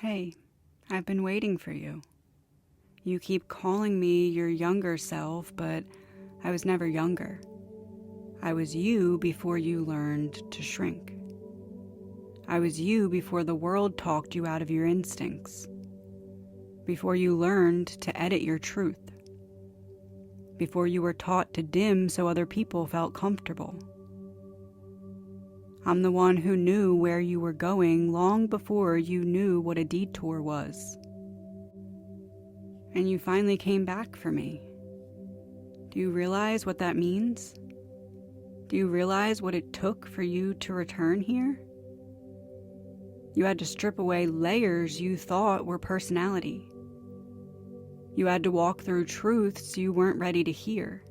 Hey, I've been waiting for you. You keep calling me your younger self, but I was never younger. I was you before you learned to shrink. I was you before the world talked you out of your instincts. Before you learned to edit your truth. Before you were taught to dim so other people felt comfortable. I'm the one who knew where you were going long before you knew what a detour was. And you finally came back for me. Do you realize what that means? Do you realize what it took for you to return here? You had to strip away layers you thought were personality. You had to walk through truths you weren't ready to hear.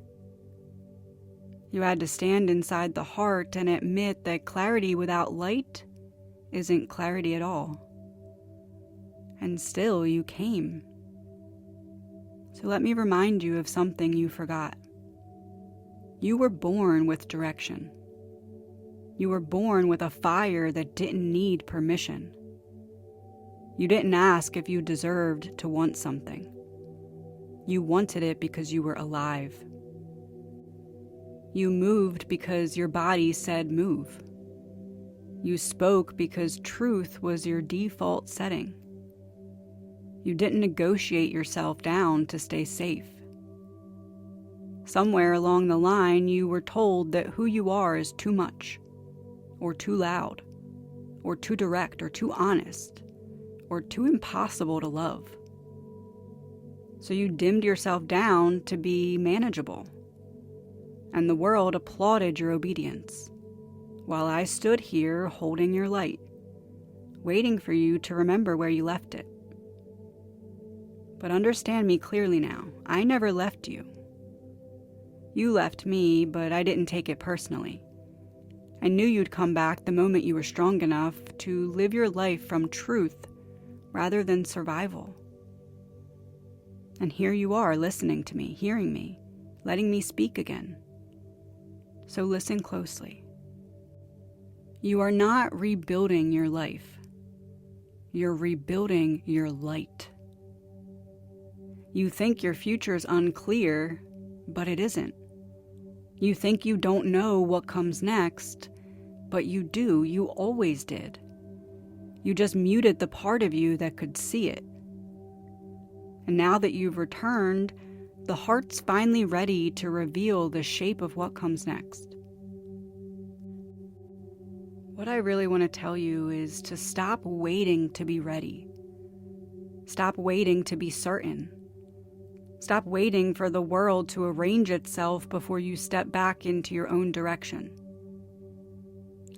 You had to stand inside the heart and admit that clarity without light isn't clarity at all. And still you came. So let me remind you of something you forgot. You were born with direction. You were born with a fire that didn't need permission. You didn't ask if you deserved to want something. You wanted it because you were alive. You moved because your body said move. You spoke because truth was your default setting. You didn't negotiate yourself down to stay safe. Somewhere along the line, you were told that who you are is too much, or too loud, or too direct, or too honest, or too impossible to love. So you dimmed yourself down to be manageable. And the world applauded your obedience, while I stood here holding your light, waiting for you to remember where you left it. But understand me clearly now, I never left you. You left me, but I didn't take it personally. I knew you'd come back the moment you were strong enough to live your life from truth rather than survival. And here you are listening to me, hearing me, letting me speak again. So listen closely. You are not rebuilding your life. You're rebuilding your light. You think your future's unclear, but it isn't. You think you don't know what comes next, but you do. You always did. You just muted the part of you that could see it. And now that you've returned, the heart's finally ready to reveal the shape of what comes next. What I really want to tell you is to stop waiting to be ready. Stop waiting to be certain. Stop waiting for the world to arrange itself before you step back into your own direction.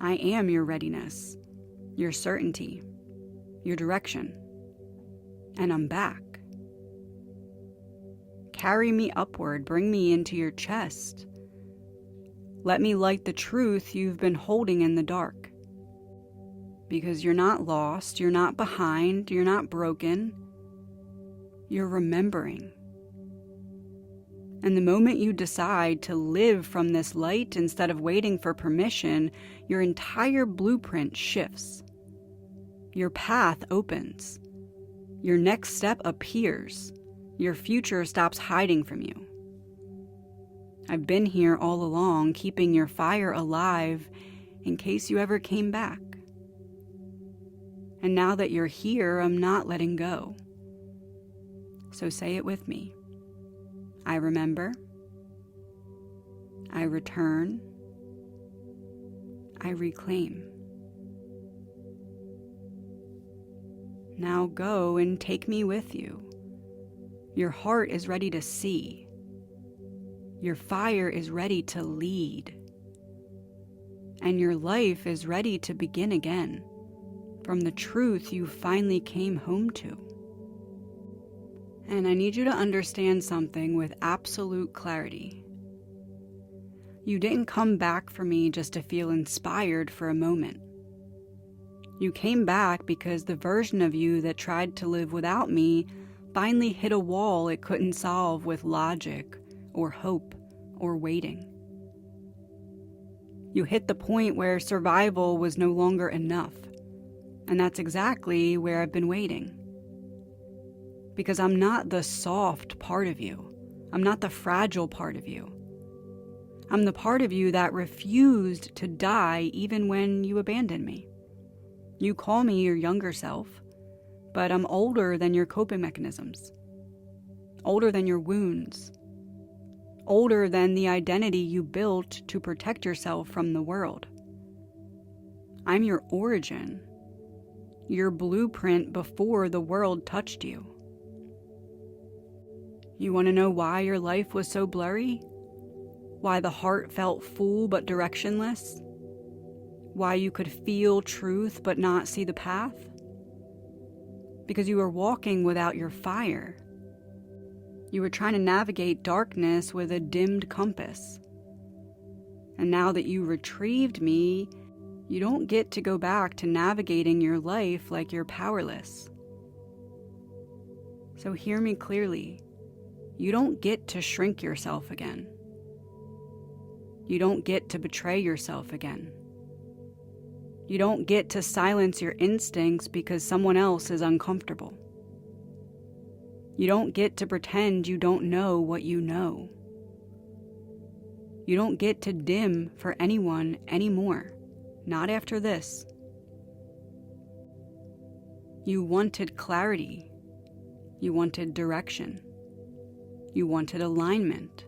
I am your readiness, your certainty, your direction, and I'm back. Carry me upward, bring me into your chest. Let me light the truth you've been holding in the dark. Because you're not lost, you're not behind, you're not broken. You're remembering. And the moment you decide to live from this light instead of waiting for permission, your entire blueprint shifts. Your path opens. Your next step appears. Your future stops hiding from you. I've been here all along, keeping your fire alive in case you ever came back. And now that you're here, I'm not letting go. So say it with me. I remember. I return. I reclaim. Now go and take me with you. Your heart is ready to see. Your fire is ready to lead. And your life is ready to begin again from the truth you finally came home to. And I need you to understand something with absolute clarity. You didn't come back for me just to feel inspired for a moment. You came back because the version of you that tried to live without me finally hit a wall it couldn't solve with logic or hope or waiting. You hit the point where survival was no longer enough. And that's exactly where I've been waiting. Because I'm not the soft part of you. I'm not the fragile part of you. I'm the part of you that refused to die even when you abandoned me. You call me your younger self, but I'm older than your coping mechanisms. Older than your wounds. Older than the identity you built to protect yourself from the world. I'm your origin. Your blueprint before the world touched you. You want to know why your life was so blurry? Why the heart felt full but directionless? Why you could feel truth but not see the path? Because you were walking without your fire. You were trying to navigate darkness with a dimmed compass. And now that you retrieved me, you don't get to go back to navigating your life like you're powerless. So hear me clearly. You don't get to shrink yourself again. You don't get to betray yourself again. You don't get to silence your instincts because someone else is uncomfortable. You don't get to pretend you don't know what you know. You don't get to dim for anyone anymore. Not after this. You wanted clarity. You wanted direction. You wanted alignment.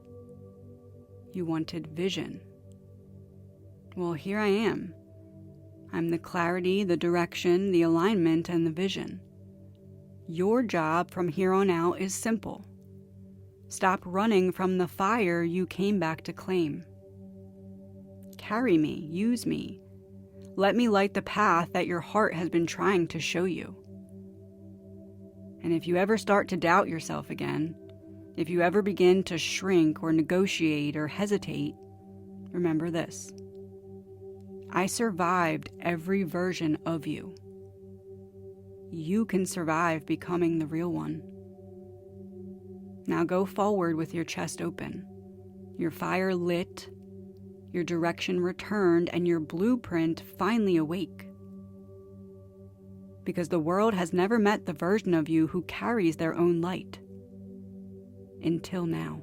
You wanted vision. Well, here I am. I'm the clarity, the direction, the alignment, and the vision. Your job from here on out is simple. Stop running from the fire you came back to claim. Carry me, use me. Let me light the path that your heart has been trying to show you. And if you ever start to doubt yourself again, if you ever begin to shrink or negotiate or hesitate, remember this. I survived every version of you. You can survive becoming the real one. Now go forward with your chest open, your fire lit, your direction returned, and your blueprint finally awake. Because the world has never met the version of you who carries their own light. Until now.